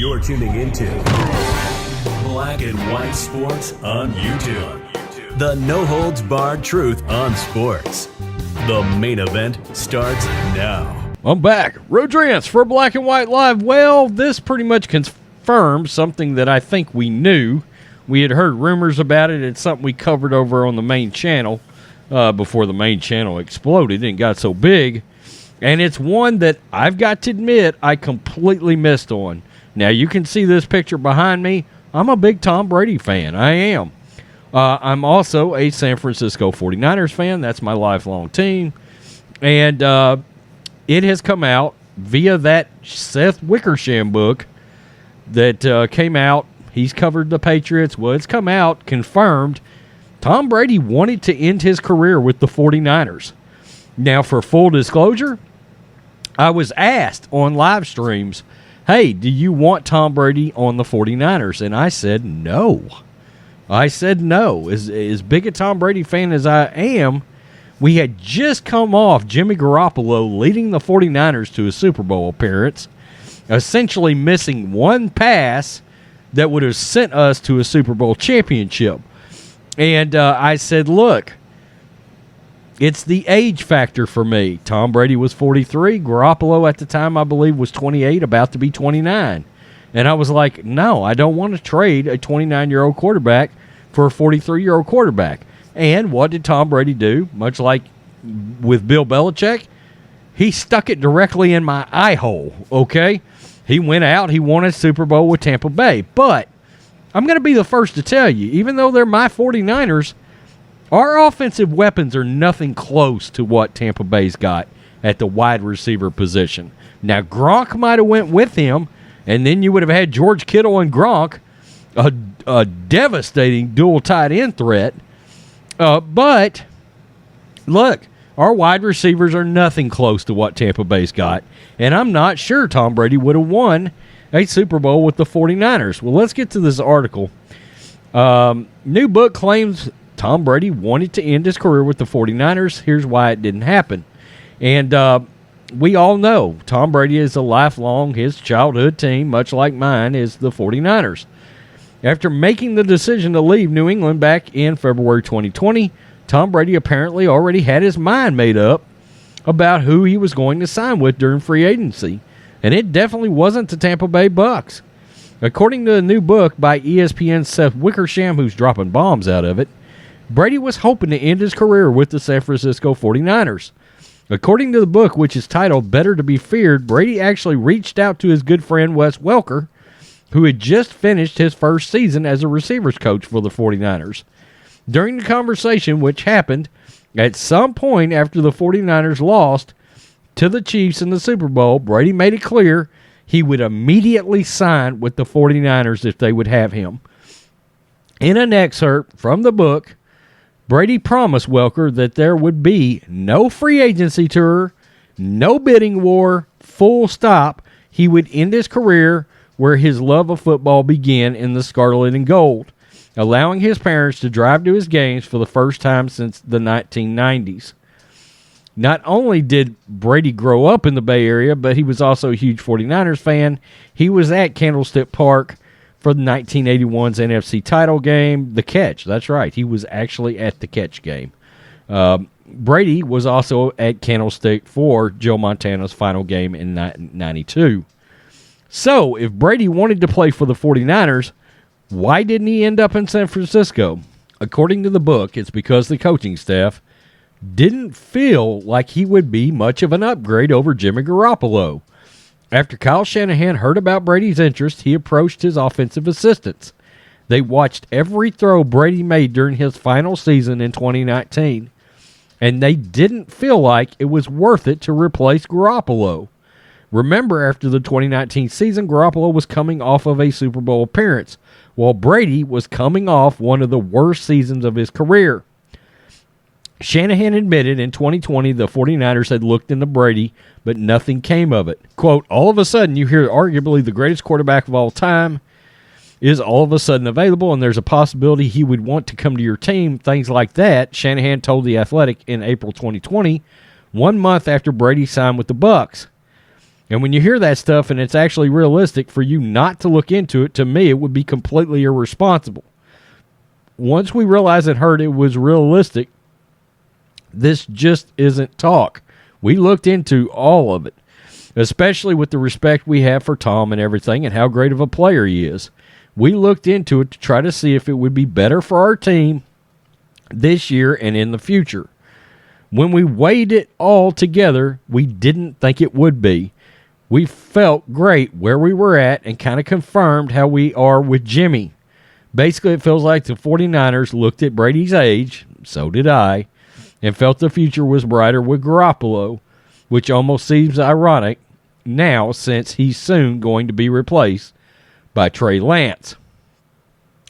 You're tuning into Black and White Sports on YouTube. The no-holds-barred truth on sports. The main event starts now. I'm back. Rodrance for Black and White Live. Well, this pretty much confirms something that I think we knew. We had heard rumors about it. It's something we covered over on the main channel before the main channel exploded and got so big. And it's one that I've got to admit I completely missed on. Now, you can see this picture behind me. I'm a big Tom Brady fan. I am. I'm also a San Francisco 49ers fan. That's my lifelong team. And it has come out via that Seth Wickersham book that came out. He's covered the Patriots. Well, it's come out, confirmed. Tom Brady wanted to end his career with the 49ers. Now, for full disclosure, I was asked on live streams, hey, do you want Tom Brady on the 49ers? And I said no. As big a Tom Brady fan as I am, we had just come off Jimmy Garoppolo leading the 49ers to a Super Bowl appearance, essentially missing one pass that would have sent us to a Super Bowl championship. And I said, look, it's the age factor for me. Tom Brady was 43. Garoppolo at the time, I believe, was 28, about to be 29. And I was like, no, I don't want to trade a 29-year-old quarterback for a 43-year-old quarterback. And what did Tom Brady do? Much like with Bill Belichick, he stuck it directly in my eye hole, okay? He went out, he won a Super Bowl with Tampa Bay. But I'm going to be the first to tell you, even though they're my 49ers, our offensive weapons are nothing close to what Tampa Bay's got at the wide receiver position. Now, Gronk might have went with him, and then you would have had George Kittle and Gronk, a devastating dual tight end threat. But, look, our wide receivers are nothing close to what Tampa Bay's got, and I'm not sure Tom Brady would have won a Super Bowl with the 49ers. Well, let's get to this article. New book claims Tom Brady wanted to end his career with the 49ers. Here's why it didn't happen. And we all know Tom Brady is a lifelong, his childhood team, much like mine, is the 49ers. After making the decision to leave New England back in February 2020, Tom Brady apparently already had his mind made up about who he was going to sign with during free agency. And it definitely wasn't the Tampa Bay Bucs. According to a new book by ESPN's Seth Wickersham, who's dropping bombs out of it, Brady was hoping to end his career with the San Francisco 49ers. According to the book, which is titled Better to be Feared, Brady actually reached out to his good friend Wes Welker, who had just finished his first season as a receivers coach for the 49ers. During the conversation, which happened at some point after the 49ers lost to the Chiefs in the Super Bowl, Brady made it clear he would immediately sign with the 49ers if they would have him. In an excerpt from the book, Brady promised Welker that there would be no free agency tour, no bidding war, full stop. He would end his career where his love of football began in the scarlet and gold, allowing his parents to drive to his games for the first time since the 1990s. Not only did Brady grow up in the Bay Area, but he was also a huge 49ers fan. He was at Candlestick Park for the 1981's NFC title game, the Catch. That's right. He was actually at the Catch game. Brady was also at Candlestick for Joe Montana's final game in 1992. So, if Brady wanted to play for the 49ers, why didn't he end up in San Francisco? According to the book, it's because the coaching staff didn't feel like he would be much of an upgrade over Jimmy Garoppolo. After Kyle Shanahan heard about Brady's interest, he approached his offensive assistants. They watched every throw Brady made during his final season in 2019, and they didn't feel like it was worth it to replace Garoppolo. Remember, after the 2019 season, Garoppolo was coming off of a Super Bowl appearance, while Brady was coming off one of the worst seasons of his career. Shanahan admitted in 2020 the 49ers had looked into Brady, but nothing came of it. Quote, all of a sudden you hear arguably the greatest quarterback of all time is all of a sudden available, and there's a possibility he would want to come to your team, things like that, Shanahan told The Athletic in April 2020, 1 month after Brady signed with the Bucs. And when you hear that stuff and it's actually realistic for you not to look into it, to me, it would be completely irresponsible. Once we realized and heard it was realistic, this just isn't talk. We looked into all of it, especially with the respect we have for Tom and everything and how great of a player he is. We looked into it to try to see if it would be better for our team this year and in the future. When we weighed it all together, we didn't think it would be. We felt great where we were at and kind of confirmed how we are with Jimmy. Basically, it feels like the 49ers looked at Brady's age, so did I, and felt the future was brighter with Garoppolo, which almost seems ironic now since he's soon going to be replaced by Trey Lance.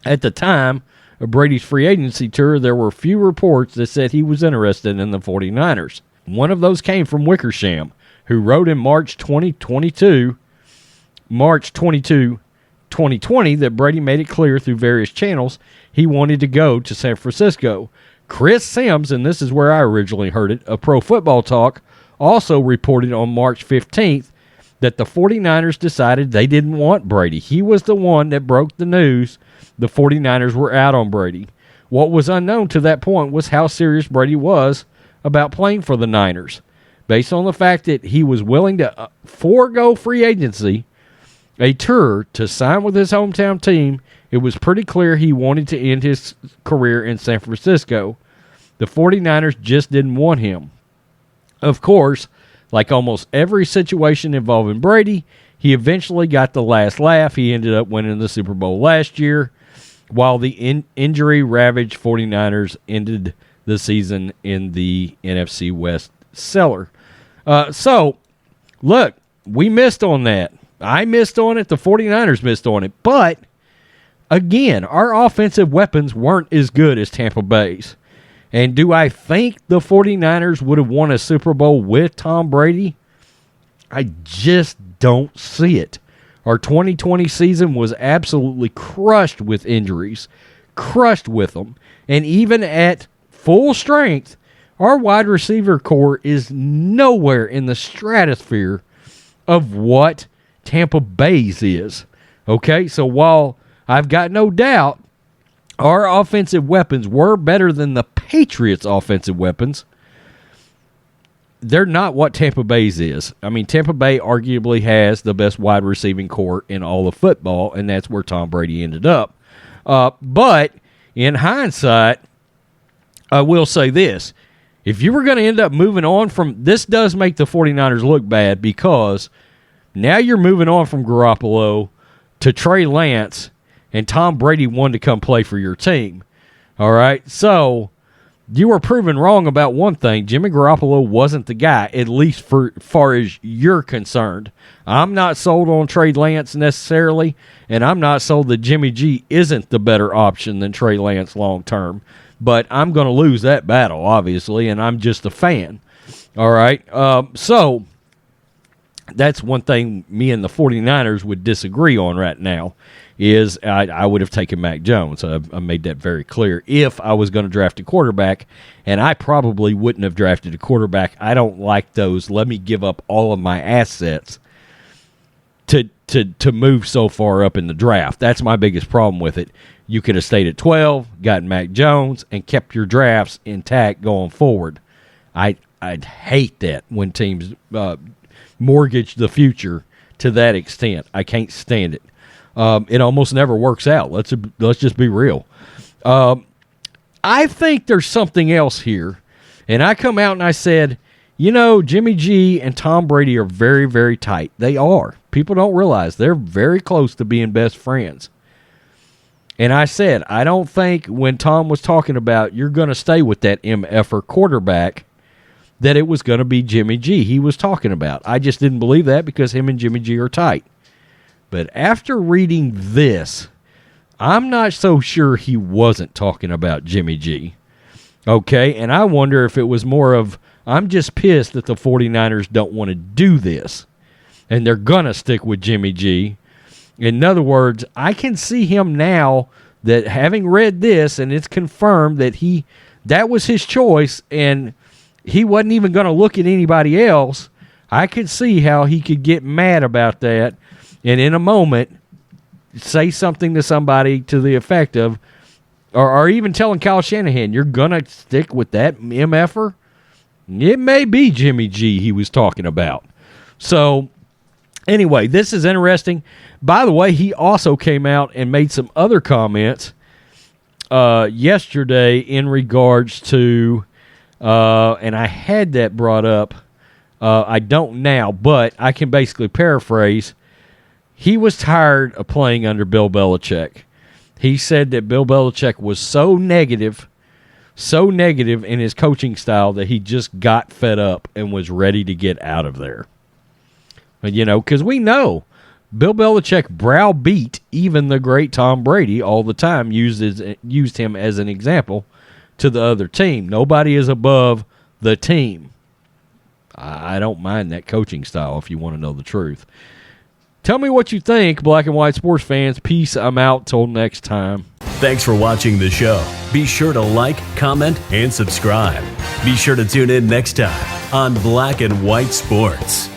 At the time of Brady's free agency tour, there were few reports that said he was interested in the 49ers. One of those came from Wickersham, who wrote in March 22, 2020, that Brady made it clear through various channels he wanted to go to San Francisco. Chris Sims, and this is where I originally heard it, of Pro Football Talk, also reported on March 15th that the 49ers decided they didn't want Brady. He was the one that broke the news the 49ers were out on Brady. What was unknown to that point was how serious Brady was about playing for the Niners. Based on the fact that he was willing to forego free agency, a tour to sign with his hometown team, it was pretty clear he wanted to end his career in San Francisco. The 49ers just didn't want him. Of course, like almost every situation involving Brady, he eventually got the last laugh. He ended up winning the Super Bowl last year, while the injury-ravaged 49ers ended the season in the NFC West cellar. So, look, we missed on that. I missed on it. The 49ers missed on it. But, again, our offensive weapons weren't as good as Tampa Bay's. And do I think the 49ers would have won a Super Bowl with Tom Brady? I just don't see it. Our 2020 season was absolutely crushed with injuries. Crushed with them. And even at full strength, our wide receiver core is nowhere in the stratosphere of what Tampa Bay's is. Okay, so while I've got no doubt our offensive weapons were better than the Patriots' offensive weapons, they're not what Tampa Bay's is. I mean, Tampa Bay arguably has the best wide receiving core in all of football, and that's where Tom Brady ended up. But in hindsight, I will say this. If you were going to end up moving on from – this does make the 49ers look bad because now you're moving on from Garoppolo to Trey Lance, and Tom Brady wanted to come play for your team. All right? So you were proven wrong about one thing. Jimmy Garoppolo wasn't the guy, at least for far as you're concerned. I'm not sold on Trey Lance necessarily, and I'm not sold that Jimmy G isn't the better option than Trey Lance long term. But I'm going to lose that battle, obviously, and I'm just a fan. All right? So that's one thing me and the 49ers would disagree on right now is I would have taken Mac Jones. I made that very clear if I was going to draft a quarterback, and I probably wouldn't have drafted a quarterback. I don't like those. Let me give up all of my assets to move so far up in the draft. That's my biggest problem with it. You could have stayed at 12, gotten Mac Jones, and kept your drafts intact going forward. I'd hate that when teams mortgage the future to that extent. I can't stand it. It almost never works out. Let's just be real. I think there's something else here. And I come out and I said, Jimmy G and Tom Brady are very, very tight. They are. People don't realize they're very close to being best friends. And I said, I don't think when Tom was talking about you're going to stay with that MFer quarterback, that it was going to be Jimmy G he was talking about. I just didn't believe that because him and Jimmy G are tight. But after reading this, I'm not so sure he wasn't talking about Jimmy G. Okay, and I wonder if it was more of, I'm just pissed that the 49ers don't want to do this. And they're going to stick with Jimmy G. In other words, I can see him now that having read this, and it's confirmed that that was his choice, and he wasn't even going to look at anybody else. I could see how he could get mad about that and in a moment say something to somebody to the effect of, or even telling Kyle Shanahan, you're going to stick with that MFer? It may be Jimmy G he was talking about. So, anyway, this is interesting. By the way, he also came out and made some other comments yesterday in regards to, and I had that brought up. I don't now, but I can basically paraphrase. He was tired of playing under Bill Belichick. He said that Bill Belichick was so negative in his coaching style that he just got fed up and was ready to get out of there. But, because we know Bill Belichick browbeat even the great Tom Brady all the time, used him as an example to the other team. Nobody is above the team. I don't mind that coaching style if you want to know the truth. Tell me what you think, black and white sports fans. Peace. I'm out. Till next time. Thanks for watching the show. Be sure to like, comment, and subscribe. Be sure to tune in next time on Black and White Sports.